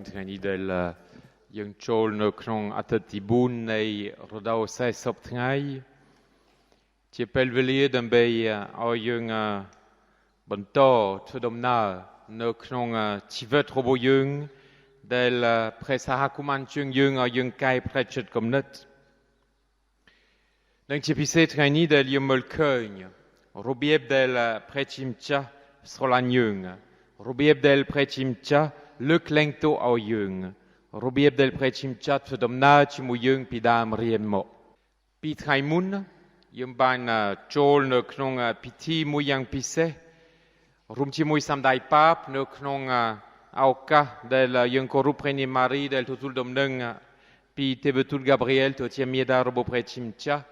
នឹងថ្ងៃនេះដែលយើងចូលនៅក្នុងអត្តតិបុននៃរដូវ40ថ្ងៃជាពេលវេលាដើម្បីឲ្យយើងបន្តធ្វើដំណើរនៅក្នុងជីវិតរបស់យើងដែលព្រះសហគមន៍ជើងយើងឲ្យយើងកែប្រែចិត្តគំនិតនិងជាពិសេសថ្ងៃនេះដែលយើងមើលឃើញរបៀបដែលព្រះជាម្ចាស់ស្រឡាញ់យើងរបៀបដែលព្រះជាម្ចាស់លើកលែងទោសឲ្យយើងរបៀបដែលព្រះជាម្ចាស់ធ្វើដំណើរជាមួយយើងពីដើមរៀនមកពីថ្ងៃមុនយើងបានចូលនៅក្នុងពិធីមួយយ៉ាងពិសេសរួមជាមួយសម្ដេចប៉ាបនៅក្នុងឱកាសដែលយើងគោរពព្រះនាមម៉ារីដែលទទួលដំណឹងពីទេវទូតហ្គាប្រៀលទៅជាមាតារបស់ព្រះជាម្ចាស់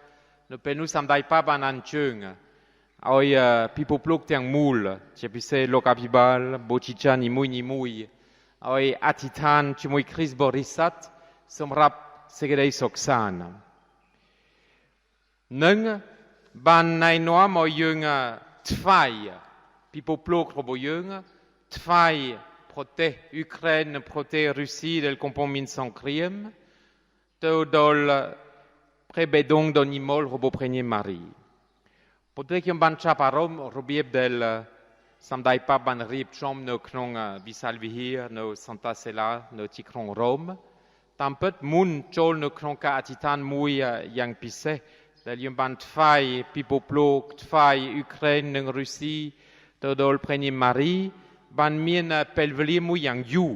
នៅពេលនោះសម្ដេចប៉ាបបានអញ្ជើញឲ្យពិភពលោកទាំងមូលជាពិសេសលោកអភិបាលបូជីចានីមួយឲ្យអធិដ្ឋានជាមួយគ្រីស្ទបរិស័ទសម្រាប់សេចក្តីសុខសាន្តនឹងបានណែនាំឲ្យយើងថ្វាយពិភពលោករបស់យើងថ្វាយប្រទេសអ៊ុក្រែននិងប្រទេសរុស្ស៊ីដែលកំពុងមានសង្គ្រាមទៅដល់ព្រះបេដងដ៏និមលរបស់ព្រះនាងម៉ារីប៉ុន្តែខ្ញុំបានចាប់អារម្មណ៍របៀបដែលសម្ដេចប៉ាបបានរៀបចំនៅក្នុងវិសាលវិហារនៅសន្តាសេឡានៅទីក្រុងរ៉ូមតាមពិតមុនចូលនៅក្នុងការអធិដ្ឋានមួយយ៉ាងពិសេសដែលយើងបានថ្វាយពិភពលោកថ្វាយអ៊ុក្រែននិងរុស្ស៊ីទៅដល់ព្រះនាងម៉ារីបានមានពេលវេលាមួយយ៉ាងយូរ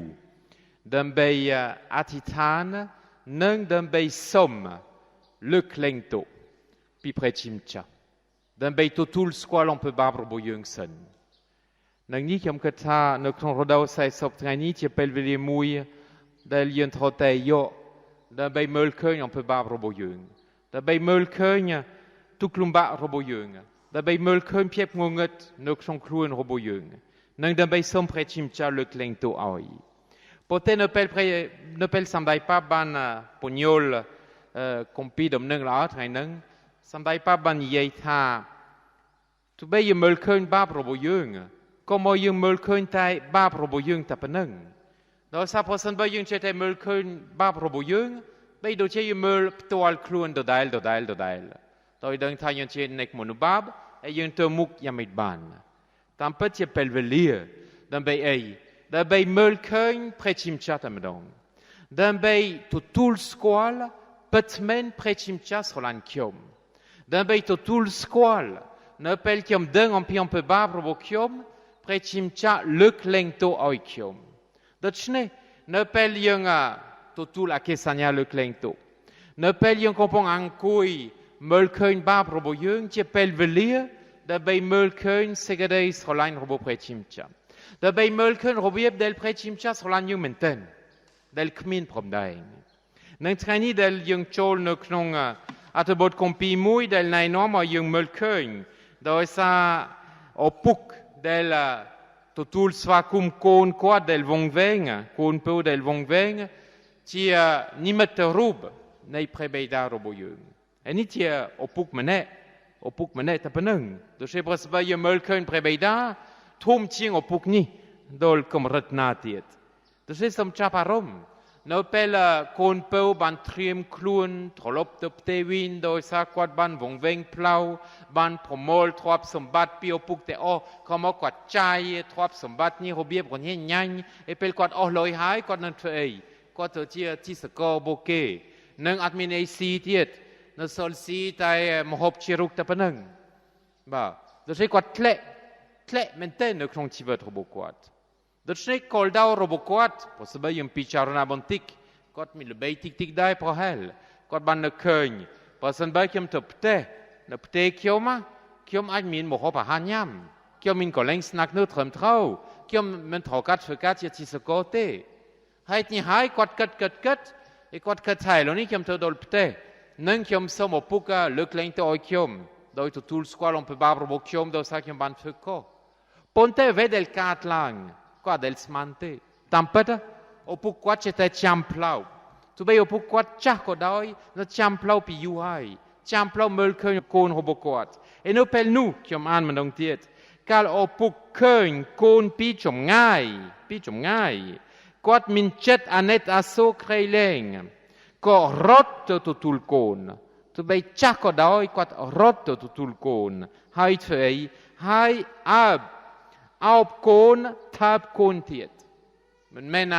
ដើម្បីអធិដ្ឋាននិងដើម្បីសុំលើកលែងទោសពីព្រះជាម្ចាស់ដើម្បីទទួលស្គាល់អំពើបាបរបស់យើងសិននឹងនេះខ្ញុំគិតថានៅក្នុងរដូវ40ថ្ងៃនេះជាពេលវេលាមួយដែលយើងត្រូវតែយកដើម្បីមើលឃើញអំពើបាបរបស់យើងដើម្បីមើលឃើញទុក្ខលំបាករបស់យើងដើម្បីមើលឃើញភាពងងឹតនៅក្នុងខ្លួនរបស់យើងនិងដើម្បីសូមព្រះជាម្ចាស់លើកលែងទោសឲ្យប៉ុន្តែនៅពេលសម្ដេចប៉ាបបានពន្យល់គម្ពីរដំណឹងល្អថ្ងៃហ្នឹងសម្ដេចប៉ាបបាននិយាយថាទោះបីយើងមើលឃើញបាបរបស់យើងក៏មកយើងមើលឃើញតែបាបរបស់យើងតែប៉ុណ្្នឹងដោយសារប្រសិនបើយើងចេះតែមើលឃើញបាបរបស់យើងបីដូចជាយើងមើលផ្ទាល់ខ្លួនដដែលដោយដឹងថាយើងជាអ្នកមនុស្សបាបហើយយើងទៅមុខយ៉ាងមិនបានតាមពិតជាពេលវេលាដើម្បីអីដើម្បីមើលឃើញព្រះជាម្ចាស់តែម្ដងដើម្បីទទួលស្គាល់ពិតមែនព្រះជាម្ចាស់ស្រឡាញ់ខ្ញុំដើម្បីទទួលស្គាល់នៅពេលខ្ញុំដឹងអំពីអំពើបាបរបស់ខ្ញុំព្រះជាម្ចាស់លើកលែងទោសឲ្យខ្ញុំដូច្នេះនៅពេលយើងទទួលអគ្គសញ្ញាលើកលែងទោសនៅពេលយើងកំពុងអង្គុយមើលឃើញបាបរបស់យើងជាពេលវេលាដើម្បីមើលឃើញសេចក្តីស្រឡាញ់របស់ព្រះជាម្ចាស់ដើម្បីមើលឃើញរបៀបដែលព្រះជាម្ចាស់ស្រឡាញ់យើងមែនទែនដែលគ្មានព្រំដែននឹងថ្ងៃនេះដែលយើងចូលនៅក្នុងអត្ថបទគម្ពីរមួយដែលណែនាំឲ្យយើងមើលឃើញដោយសារឪពុកដែលទទួលស្វាគមន៍កូនគាត់ដែលវង្វេងកូនពៅដែលវង្វេងជានិមិត្តរូបនៃព្រះបិតារបស់យើងហើយនេះជាឪពុកម្នាក់តែប៉ុណ្្នឹងដូច្នេះប្រសិនបើយើងមើលឃើញព្រះបិតាធំជាងឪពុកនេះដល់កម្រិតណាទៀតដូច្នេះសូមចាប់អារម្មណ៍នៅពេលកូនពៅបានត្រៀមខ្លួនត្រឡប់ទៅផ្ទះវិញដោយសារគាត់បានវង្វេងផ្លូវបានប្រមូលទ្រព្យសម្បត្តិពីឪពុកទាំងអស់ក៏មកគាត់ចាយទ្រព្យសម្បត្តិនេះរបៀបញ៉ាញ់ហើយពេលគាត់អស់លុយហើយគាត់នឹងធ្វើអីគាត់ទៅជាទីសកលបូកេនឹងអត់មានអីស៊ីទៀតនៅសល់ស៊ីតែមហូបជារុកតែប៉ុណ្្នឹងបាទដូច្នេះគាត់ធ្លាក់មែនទែននៅក្នុងជីវិតរបស់គាត់ដូច្នេះគោលដៅរបស់គាត់ប្រសិនបើយើងពិចារណាបន្តិចគាត់មានល្បីតិចដែរប្រហែលគាត់បាននឹកឃើញប្រសិនបើខ្ញុំទៅផ្ទះនៅផ្ទះខ្ញុំអាចមានម្ហូបអាហារញ៉ាំខ្ញុំមានកន្លែងស្នាក់នៅត្រឹមត្រូវខ្ញុំមិនត្រូវការធ្វើការជាទីសកលទេហើយនេះហើយគាត់គិតហើយគាត់គិតថាឥឡូវនេះខ្ញុំទៅដល់ផ្ទះនឹងខ្ញុំសូមឪពុកលើកលែងទៅឲ្យខ្ញុំដោយទទួលស្គាល់អំពើបាបរបស់ខ្ញុំដោយសារខ្ញុំបានធ្វើខុសប៉ុន្តែអ្វីដែលកើតឡើងគាត់ដែលស្មានទេតាមពិតឪពុកគាត់ចេះតែចាំផ្លូវទោះបីឪពុកគាត់ចាស់ក៏ដោយនៅចាំផ្លូវពីយូរហើយចាំផ្លូវមើលឃើញកូនរបស់គាត់ហើយនៅពេលនោះខ្ញុំអានម្ដងទៀតកាលឪពុកឃើញកូនពីចម្ងាយ គាត់មានចិត្តអាណិតអាសូរក្រៃលែងក៏រត់ទៅទទួលកូនទោះបីចាស់ក៏ដោយគាត់រត់ទៅទទួលកូនហើយធ្វើអីហើយអោបកូនថាបកូនទៀតមិនមែន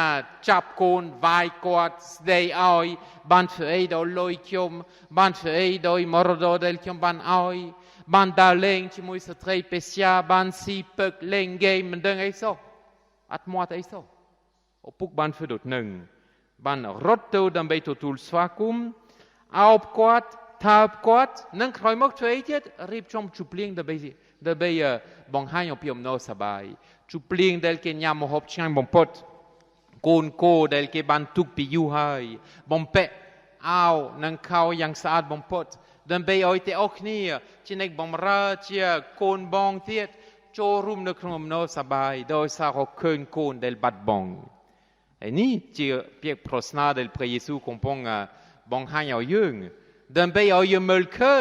ចាប់កូនវាយគាត់ស្ដីឲ្យបានធ្វើអីដល់លុយខ្ញុំបានធ្វើអីដោយមរតកដែលខ្ញុំបានឲ្យបានដើរលេងជាមួយស្ត្រីពេស្យាបានស៊ីពឹកលេងហ្គេមមិនដឹងអីសោះអត់មាត់អីសោះឪពុកបានធ្វើដូចនឹងបានរត់ទៅដើម្បីទទួលស្វាគមន៍អោបគាត់ថាបគាត់នឹងក្រោយមកធ្វើអីទៀតរៀបចំជប់លៀងដើម្បីបង្ហាញអំពីអំណរសប្បាយជប់លៀងដែលគេញ៉ាំម្ហូបឆ្ងាញ់បំផុតកូនគោដែលគេបានទុកពីយូរហើយបំពាក់អាវនិងខោយ៉ាងស្អាតបំផុតដើម្បីឲ្យតែអស់គ្នាជាអ្នកបម្រើជាកូនបងទៀតចូលរួមនៅក្នុងអំណរសប្បាយដោយសារឃើញកូនដែលបាត់បង់ហើយនេះជាពាក្យប្រស្នាដែលព្រះយេស៊ូវកំពុងបង្ហាញឲ្យយើងដើម្បីឲ្យយើងមើលឃើ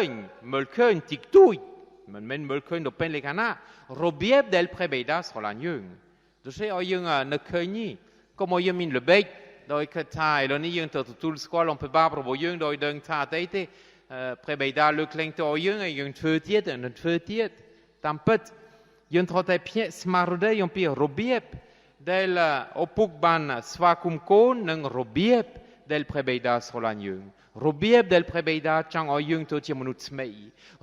ញតិចតួចមិនមែនមើលឃើញទៅពេលលេខណារបៀបដែលព្រះបិតាស្រឡាញ់យើងដូច្នេះឲ្យយើងនឹកឃើញនេះកុំឲ្យយើងមានល្បិចដោយគិតថាឥឡូវនេះយើងទៅទទួលស្គាល់អំពើបាបរបស់យើងដោយដឹងថាអីទេព្រះបិតាលើកលែងទៅឲ្យយើងហើយយើងធ្វើទៀតតាមពិតយើងត្រូវតែភ្ញាក់ស្មារតីអំពីរបៀបដែលឪពុកបានស្វាគមន៍កូននិងរបៀបដែលព្រះបិតាស្រឡាញ់យើងរបៀបដែលព្រះបិតាចង់ឲ្យយើងទៅជាមនុស្សថ្មី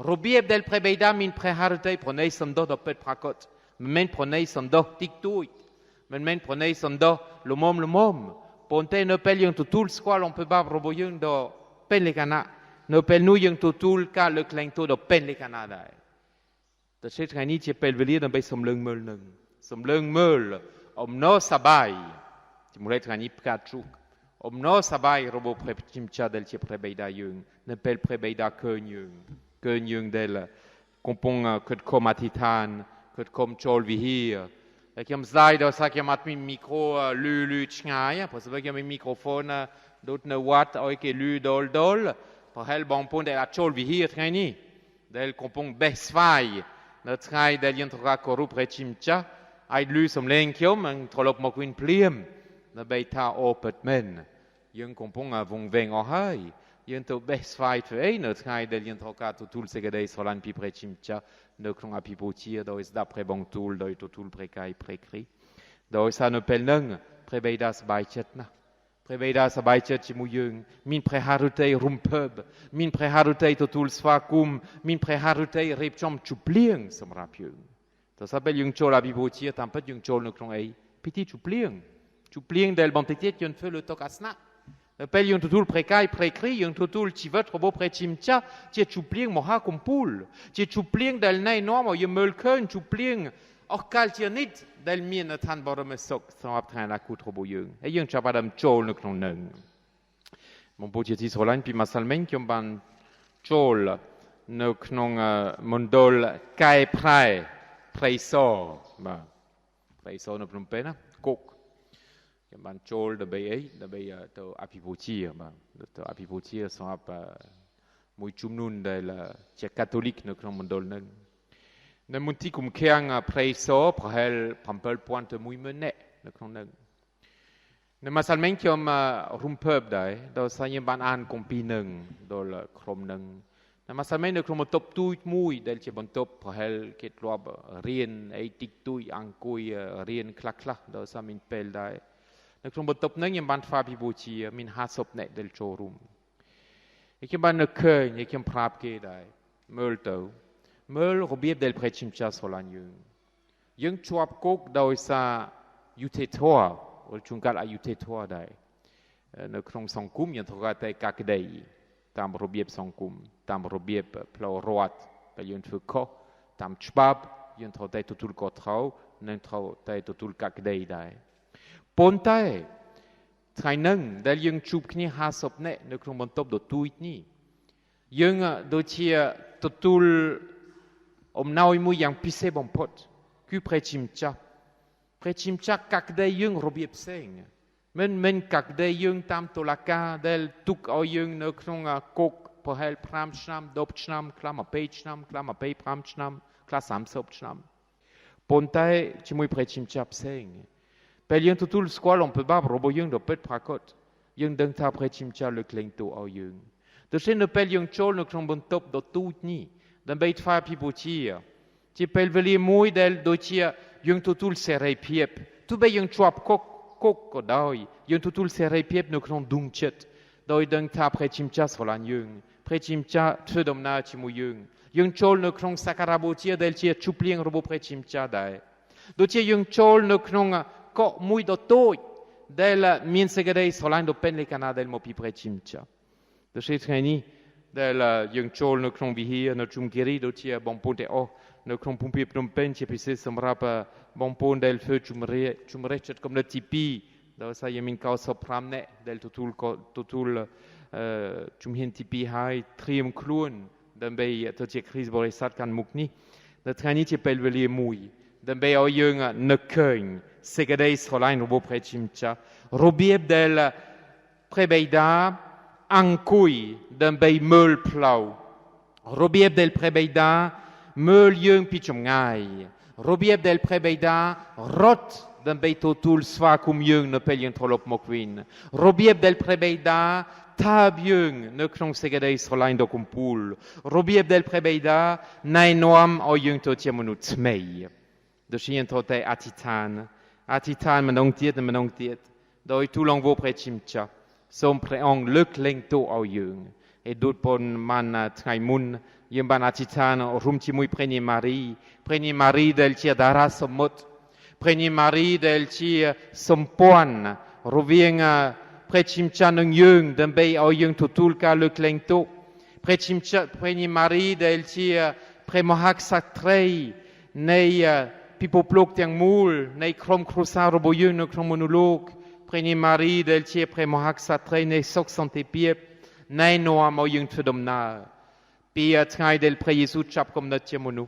របៀបដែលព្រះបិតាមានព្រះハរតីប្រណីសន្តោសដល់ពិតប្រាកដមិនមែនប្រណីសន្តោសតិចតួចមិនមែនប្រណីសន្តោសល្មមប៉ុន្តែនៅពេលយើងទទួលស្គាល់អំពើបាបរបស់យើងដល់ពេលលេខណានៅពេលនោះយើងទទួលការលើកលែងទោសដល់ពេលលេខណាដែរតែថ្ងៃនេះជាពេលវេលាដើម្បីសម្លឹងមើលអំណរសប្បាយជាមួយថ្ងៃនេះផ្កាទ្រូកអំណរសប្បាយរបស់ព្រះជាម្ចាស់ដែលជាព្រះបិតាយើងនៅពេលព្រះបិតាឃើញយើងដែលកំពុងខិតខំអធិដ្ឋានខិតខំចូលវិហារហើយខ្ញុំស្ដាយដល់សារខ្ញុំអត់មានមីក្រូលឺឆ្ងាយព្រោះស្បែកខ្ញុំមានមីក្រូហ្វូនដូចនៅវត្តឲ្យគេលឺដុលប្រហែលបងប្អូនដែលអត់ចូលវិហារថ្ងៃនេះដែលកំពុងបេះស្វាយនៅថ្ងៃដែលយើងត្រូវការគោរពព្រះជាម្ចាស់ឲ្យលឺសំឡេងខ្ញុំនឹងត្រឡប់មកវិញភ្លាមដើម្បីថាអូពិតមែនយើងកំពុងវង្វេងអស់ហើយយើងទៅបេះស្វាយធ្វើអីនៅថ្ងៃដែលយើងត្រូវការទទួលសេចក្តីស្រឡាញ់ពីព្រះជាម្ចាស់នៅក្នុងអភិបូជាដោយស្ដាប់ព្រះបង្ទូលដោយទទួលព្រះកាយព្រះគ្រីស្ទដោយសារនៅពេលហ្នឹងព្រះបិតាសប្បាយចិត្តណាស់ព្រះបិតាសប្បាយចិត្តជាមួយយើងមានព្រះハរតីរំភើបមានព្រះハរតីទទួលស្វាគមន៍មានព្រះハរតីរៀបចំជប់លៀងសម្រាប់យើងតែស្រាប់យើងចូលអភិបូជាតាមពិតយើងចូលនៅក្នុងអីពិធីជប់លៀងដែលបន្តិចទៀតយើងធ្វើលើតុអាសនៈនៅពេលយើងទទួលព្រះកាយព្រះគ្រីស្ទយើងទទួលជីវិតរបស់ព្រះជាម្ចាស់ជាជប់លៀងមហាកំពូលជាជប់លៀងដែលណែនាំឲ្យយើងមើលឃើញជប់លៀងអស់កលជានិច្ចដែលមាននៅឋានបរមសុខសម្រាប់ថ្ងៃអនាគតរបស់យើងហើយយើងចាប់ផ្ដើមចូលនៅក្នុងនឹងបងប្អូនជាទីស្រឡាញ់ពីម្សិលមិញខ្ញុំបានចូលនៅក្នុងមណ្ឌលកែប្រែព្រៃសរបាទព្រៃសរនៅភ្នំពេញណាគុកខ្ញុំបានចូលដើម្បីទៅអភិបូជាបាទទៅអភិបូជាសម្រាប់មួយជំនួនដែលជាកាតូលិកនៅក្នុងមណ្ឌលនឹងនៅមន្ទីរគុំឃាំងព្រៃសរប្រហែល 7,000 ទៅ 1,000 នាក់នៅក្នុងនឹងនៅម្សិលមិញខ្ញុំរំភើបដែរដោយសារខ្ញុំបានអានគម្ពីរនឹងដល់ក្រុមនឹងនៅម្សិលមិញនៅក្នុងបន្ទប់ទូចមួយដែលជាបន្ទប់ប្រហែលគេធ្លាប់រៀនអីតិចតួចអង្គុយរៀនខ្លះដោយសារមានពេលដែរនៅក្នុងបន្ទប់ហ្នឹងខ្ញុំបានធ្វើអភិបូជាមាន50នាក់ដែលចូលរួមហើយខ្ញុំបាននឹកឃើញហើយខ្ញុំប្រាប់គេដែរមើលរបៀបដែលព្រះជាម្ចាស់ស្រឡាញ់យើងជាប់គុកដោយសារយុត្តិធម៌ឬជួនកាលអយុត្តិធម៌ដែរនៅក្នុងសង្គមយើងត្រូវការតែកាក្តីតាមរបៀបសង្គមតាមរបៀបផ្លូវរដ្ឋដែលយើងធ្វើខុសតាមច្បាប់យើងត្រូវតែទទួលខុសត្រូវនិងត្រូវតែទទួលកាក្តីដែរប៉ុន្តែថ្ងៃហ្នឹងដែលយើងជួបគ្នា50នាក់នៅក្នុងបន្ទប់ដ៏ទូចនេះយើងដូចជាទទួលអំណោយមួយយ៉ាងពិសេសបំផុតគឺព្រះជាម្ចាស់កាក្តីយើងរបៀបផ្សេងមិនកាក្តីយើងតាមតុលាការដែលទុកឲ្យយើងនៅក្នុងគុកប្រហែល5ឆ្នាំ10ឆ្នាំខ្លះ20ឆ្នាំខ្លះ25ឆ្នាំខ្លះ30ឆ្នាំប៉ុន្តែជាមួយព្រះជាម្ចាស់ផ្សេង Pel yung tutul squal on peut bab robo yung do pet prakot. Yung deng ta prechimcha le kleng to au yung. De chen ne pel yung chol no kron bon top do tout ni. Dan beit fa pipotia. Ti pel veli mui del do tia yung tutul serei piep. Tu be yung chuap kok ko doi. Yung tutul serei piep no kron dung chet. Doi deng ta prechimcha solan yung. Prechimcha tfedomna chimu yung. Yung chol no kron sakarabotia del tia chuplieng robo prechimcha dai. Do tia yung chol no kron ko mui do toi del miensegedei solan do pen le cana del mopi prechimcha. Do chetreni del yung chol no kron vihir no chumkiri do tia bon ponte o no kron pumpi prompen tia pisse samrapa bon pon del feu chumrechet comme le tipi do sa yemin kau sopramne del tutul chumhin tipi hai trium kluon dembei to tia crise borisat kan mukni de treni tia pelveli mui dembei o yung ne keun segedei solan robo prechimcha robieb del prebeida ancui dembei meul plau robieb del prebeida meul yung pichum ngai robieb del prebeida rot dembei totul sva cum yung ne pelien trolop mokwin robieb del prebeida tab yung ne kron segedei solan do kumpul robieb del prebeida nai noam o yung to tiamunu tmei de chien tote atitan menong tiet doi tout long vo prechimcha som preong le kleng to au yung et dot pon man traimun yem ban atitan rum ti mui preni mari del tia dara somot preni mari del tia sompoan rovienga prechimcha nung yung dembei au yung tutul ka le kleng to prechimcha preni mari del tia premohak satrei nei pipoplok tiang mul nei krom krusa robo yung no krom monolog preni mari del tia premohak satrei nei sok sante piep nei noa mo yung tfedomna pi trai del pre Jesu chap kom not tiamonu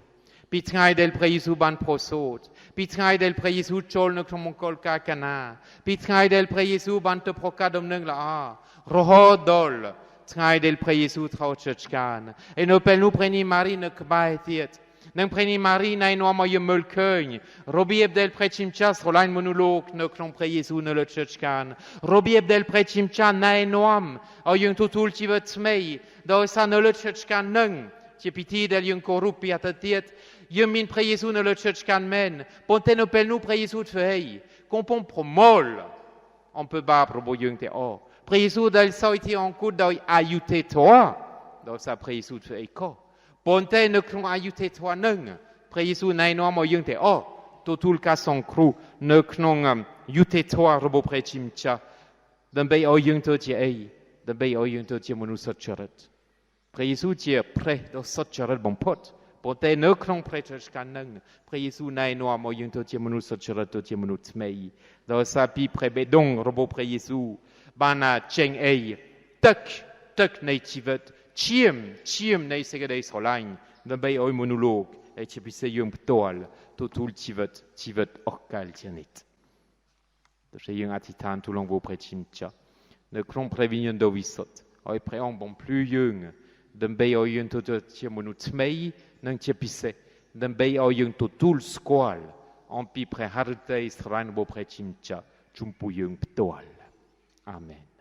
pi trai del pre Jesu ban prosot pi trai del pre Jesu chol no krom kol ka kana pi trai del pre Jesu ban te prokadom nung la roho dol trai del pre Jesu trau churchkan e no pel nu preni mari ne kbai tiet nang preni mari nai no mo yem mulkeun robieb del prechimchas rolain monolog no kron pre Jesu no le churchkan robieb del prechimcha nai noam o yung tutul ti vet mei do sa no le churchkan nung ti piti del yung korupi atatiet yem min pre Jesu no le churchkan men ponte no pel nu pre Jesu tfei kompon promol on peut ba probo yung te o pre Jesu del soiti en kud do ayute toi do sa pre Jesu tfei ko ponte ne kron ayute toi nung pre Jesu nai no mo yung te o totul ka son kru ne kron yute toi robo prechimcha dembei o yung to ti ei dembei o yung to ti monu sotcheret pre Jesu ti pre do sotcheret bon pot ponte ne kron prechers kan nung pre Jesu nai no mo yung to ti monu sotcheret to ti monu tmei do sa pi prebe dong robo pre Jesu bana cheng ei tek nei tivet chiem nei segedei solain dembei oi monolog e chepise yung ptoal totul tivet orkal tianit de che yung atitan tout long vo prechimcha ne kron previnion do wisot oi preong bon plus yung dembei oi yung to tiamonu tmei nang chepise dembei oi yung totul squal en pi pre hartei srain vo prechimcha chumpu yung ptoal amen.